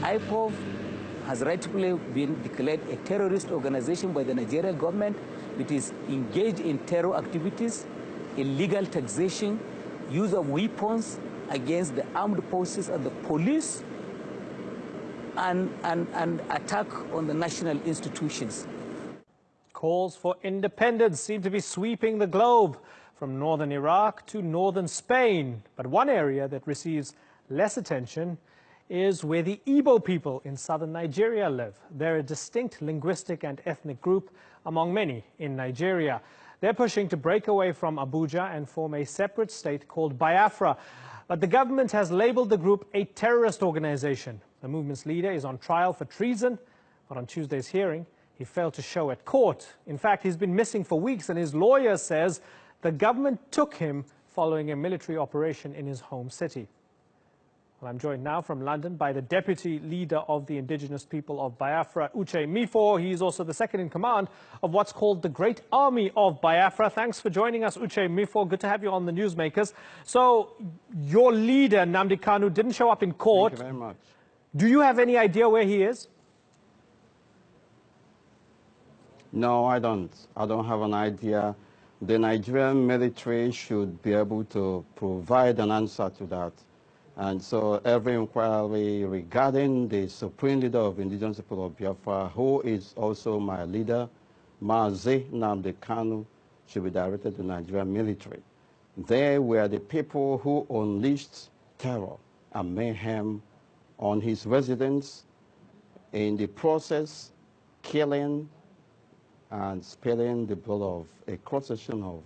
Ipob has rightfully been declared a terrorist organization by the Nigerian government. It is engaged in terror activities, illegal taxation, use of weapons against the armed forces and the police, and attack on the national institutions. Calls for independence seem to be sweeping the globe, from northern Iraq to northern Spain. But one area that receives less attention is where the Ipob people in southern Nigeria live. They're a distinct linguistic and ethnic group among many in Nigeria. They're pushing to break away from Abuja and form a separate state called Biafra. But the government has labeled the group a terrorist organization. The movement's leader is on trial for treason, but on Tuesday's hearing, he failed to show at court. In fact, he's been missing for weeks, and his lawyer says the government took him following a military operation in his home city. Well, I'm joined now from London by the deputy leader of the indigenous people of Biafra, Uche Okafor-Mefor. He's also the second in command of what's called the Great Army of Biafra. Thanks for joining us, Uche Okafor-Mefor. Good to have you on the Newsmakers. So, your leader, Nnamdi Kanu, didn't show up in court. Thank you very much. Do you have any idea where he is? No, I don't. I don't have an idea. The Nigerian military should be able to provide an answer to that. And so every inquiry regarding the supreme leader of indigenous people of Biafra, who is also my leader, Mazi Nnamdi Kanu, should be directed to the Nigerian military. They were the people who unleashed terror and mayhem on his residence, in the process killing and spilling the blood of a cross-section of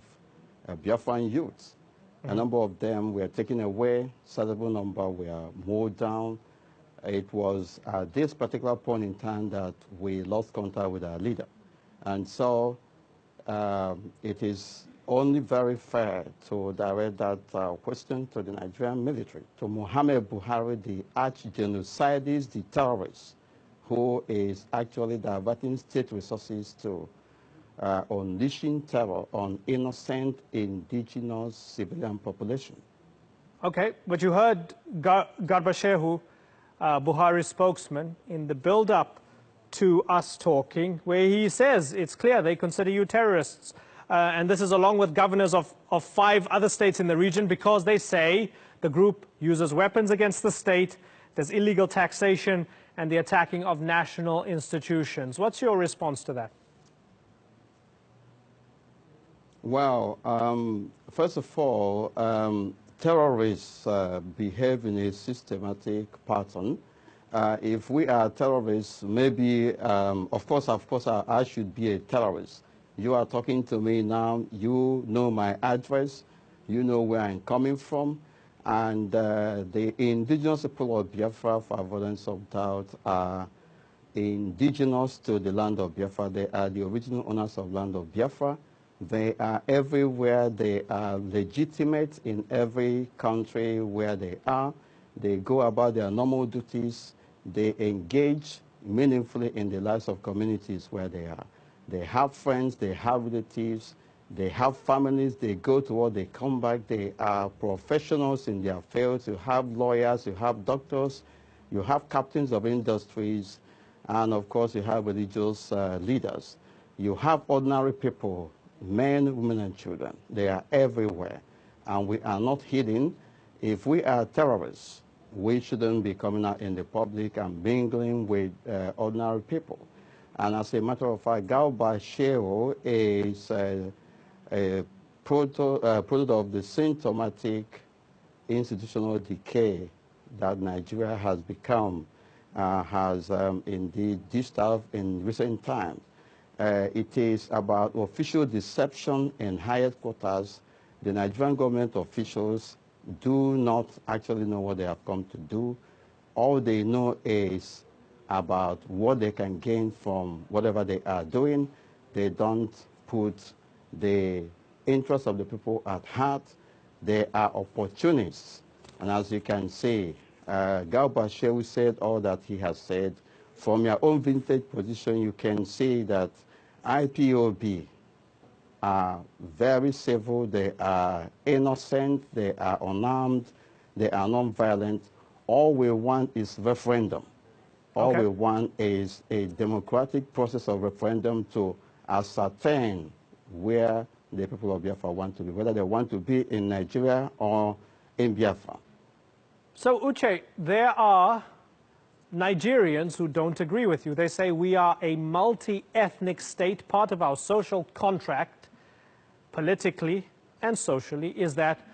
Biafran youths. A number of them were taken away, sizable number were mowed down. It was at this particular point in time that we lost contact with our leader. And so it is only very fair to direct that question to the Nigerian military, to Muhammad Buhari, the arch-genocidist, the terrorist, who is actually diverting state resources to unleashing terror on innocent indigenous civilian population. Okay, but you heard Garba Shehu, Buhari's spokesman, in the build-up to us talking, where he says it's clear they consider you terrorists. And this is along with governors of 5 other states in the region, because they say the group uses weapons against the state, there's illegal taxation, and the attacking of national institutions. What's your response to that? Well, first of all, terrorists behave in a systematic pattern. If we are terrorists, maybe, of course, I should be a terrorist. You are talking to me now, you know my address, you know where I'm coming from, and the indigenous people of Biafra, for avoidance of doubt, are indigenous to the land of Biafra. They are the original owners of land of Biafra. They are everywhere. They are legitimate in every country where they are. They go about their normal duties. They engage meaningfully in the lives of communities where they are. They have friends, they have relatives, they have families, they go to work, they come back. They are professionals in their fields. You have lawyers, you have doctors, you have captains of industries, and of course you have religious leaders. You have ordinary people, men, women, and children. They are everywhere, and we are not hidden. If we are terrorists, we shouldn't be coming out in the public and mingling with ordinary people. And as a matter of fact, Garba Shehu is a product of the symptomatic institutional decay that Nigeria has become, has indeed dished out in recent times. It is about official deception in highest quarters. The Nigerian government officials do not actually know what they have come to do. All they know is about what they can gain from whatever they are doing. They don't put the interests of the people at heart. They are opportunists. And as you can see, Garba Shehu said all that he has said. From your own vintage position, you can see that IPOB are very civil, they are innocent, they are unarmed, they are non-violent. All we want is referendum. All Okay. we want is a democratic process of referendum to ascertain where the people of Biafra want to be, whether they want to be in Nigeria or in Biafra. So, Uche, there are Nigerians who don't agree with you. They say we are a multi-ethnic state. Part of our social contract, politically and socially, is that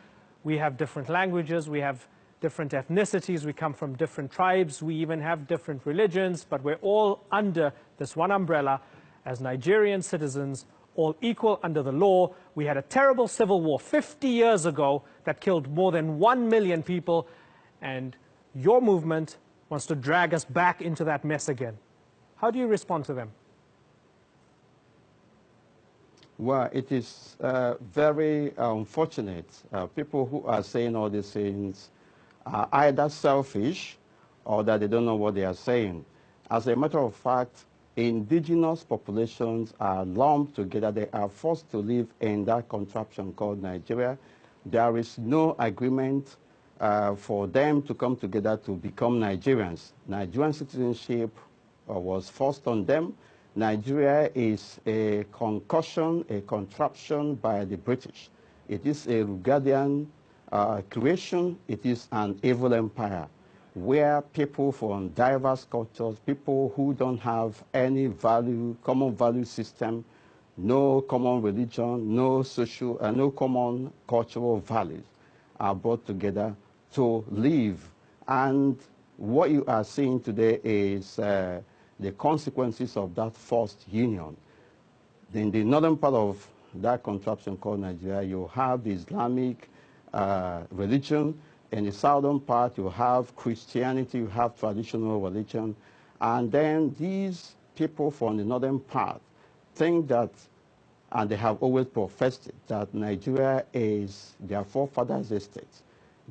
we have different languages, we have different ethnicities, we come from different tribes, we even have different religions, but we're all under this one umbrella as Nigerian citizens, all equal under the law. We had a terrible civil war 50 years ago that killed more than 1 million people, and your movement wants to drag us back into that mess again. How do you respond to them? Well, it is very unfortunate. People who are saying all these things are either selfish or that they don't know what they are saying. As a matter of fact, indigenous populations are lumped together. They are forced to live in that contraption called Nigeria. There is no agreement for them to come together to become Nigerians. Nigerian citizenship was forced on them. Nigeria is a concussion, a contraption by the British. It is a Rugadian creation. It is an evil empire where people from diverse cultures, people who don't have any value, common value system, no common religion, no social, no common cultural values are brought together to live. And what you are seeing today is the consequences of that forced union. In the northern part of that contraption called Nigeria, you have the Islamic religion. In the southern part, you have Christianity, you have traditional religion. And then these people from the northern part think that, and they have always professed it, that Nigeria is their forefathers' estate.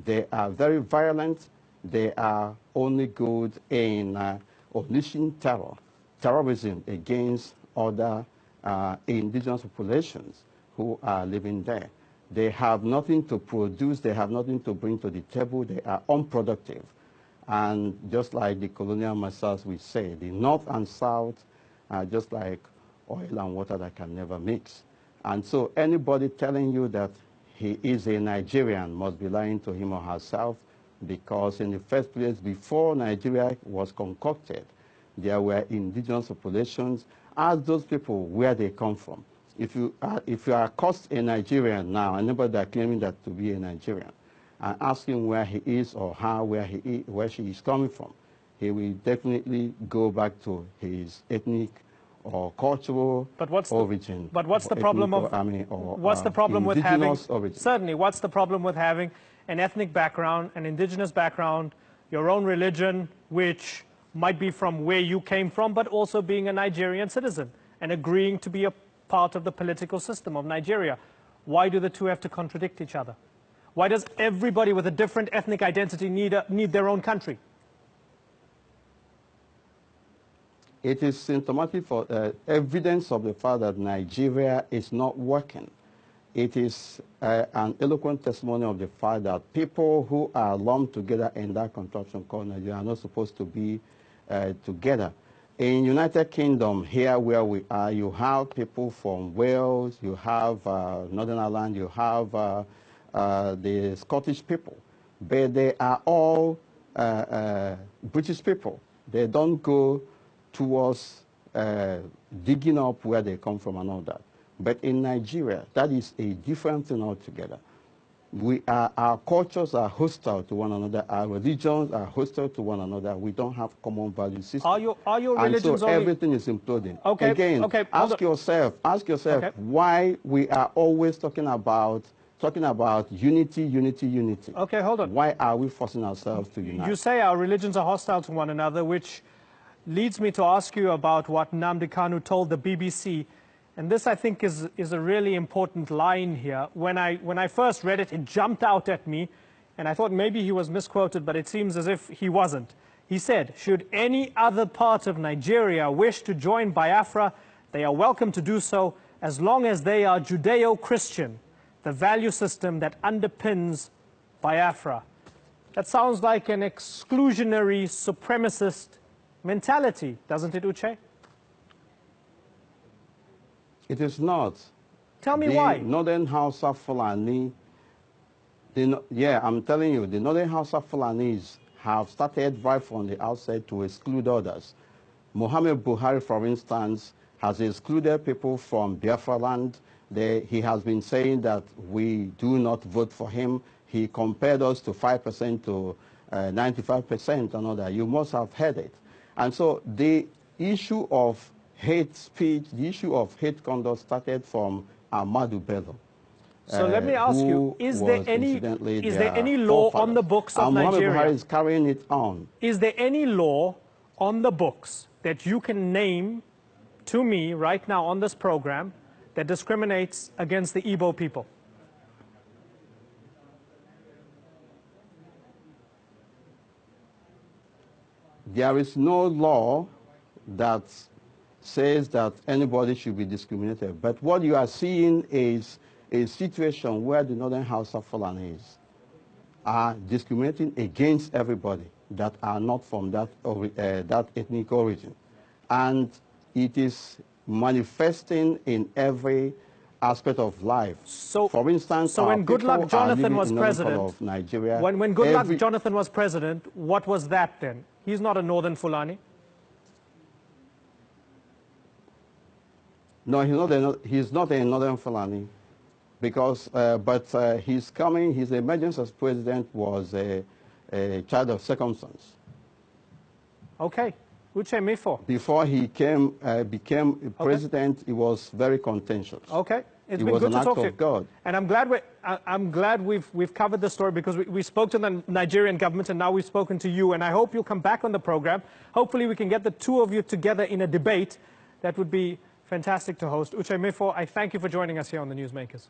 They are very violent. They are only good in unleashing terrorism against other indigenous populations who are living there. They have nothing to produce. They have nothing to bring to the table. They are unproductive. And just like the colonial masters we say, the north and south are just like oil and water that can never mix. And so anybody telling you that he is a Nigerian must be lying to him or herself, because in the first place, before Nigeria was concocted, there were indigenous populations. Ask those people where they come from. If you are accosted a Nigerian now, anybody that claiming that to be a Nigerian, and ask him where he is or where she is coming from, he will definitely go back to his ethnic or cultural origin. But what's the problem of? What's the problem with having? Origin. Certainly, what's the problem with having an ethnic background, an indigenous background, your own religion, which might be from where you came from, but also being a Nigerian citizen and agreeing to be a part of the political system of Nigeria? Why do the two have to contradict each other? Why does everybody with a different ethnic identity need their own country? It is symptomatic for evidence of the fact that Nigeria is not working. It is an eloquent testimony of the fact that people who are lumped together in that contraption called Nigeria are not supposed to be together. In United Kingdom, here where we are, you have people from Wales, you have Northern Ireland, you have the Scottish people, but they are all British people. They don't go towards digging up where they come from and all that. But in Nigeria, that is a different thing altogether. Our cultures are hostile to one another. Our religions are hostile to one another. We don't have common value systems. Are your religions and so only... everything is imploding. Okay. Again, okay. ask yourself okay, why we are always talking about unity, unity, unity. Okay, hold on. Why are we forcing ourselves to unite? You say our religions are hostile to one another, which leads me to ask you about what Nnamdi Kanu told the BBC. And this, I think, is a really important line here. When I first read it, it jumped out at me, and I thought maybe he was misquoted, but it seems as if he wasn't. He said, should any other part of Nigeria wish to join Biafra, they are welcome to do so, as long as they are Judeo-Christian, the value system that underpins Biafra. That sounds like an exclusionary, supremacist mentality, doesn't it, Uche? It is not. Tell me the why. Northern Hausa Fulani, yeah, I'm telling you, the Northern Hausa Fulanis have started right from the outset to exclude others. Mohammed Buhari, for instance, has excluded people from Biafra land. He has been saying that we do not vote for him. He compared us to 5% to 95% and all that. You must have heard it. And so the issue of hate speech, the issue of hate conduct started from Ahmadu Bello. So let me ask you, is there any law on the books of Nigeria? Muhammad Buhari is carrying it on. Is there any law on the books that you can name to me right now on this program that discriminates against the Igbo people? There is no law that says that anybody should be discriminated. But what you are seeing is a situation where the Northern Hausa Fulanis are discriminating against everybody that are not from that ethnic origin. And it is manifesting in every aspect of life. So, for instance, so when Goodluck Jonathan was president, of Nigeria, when Goodluck Jonathan was president, what was that then? He's not a Northern Fulani. No, he's not a Northern Fulani, because his emergence as president was a child of circumstance. Okay, Uche Mefor. Before he became president, it was very contentious. Okay, it's been good to talk to you. God. And I'm glad we've covered the story, because we spoke to the Nigerian government and now we've spoken to you. And I hope you'll come back on the program. Hopefully we can get the two of you together in a debate. That would be fantastic to host. Uche Mefor, I thank you for joining us here on the Newsmakers.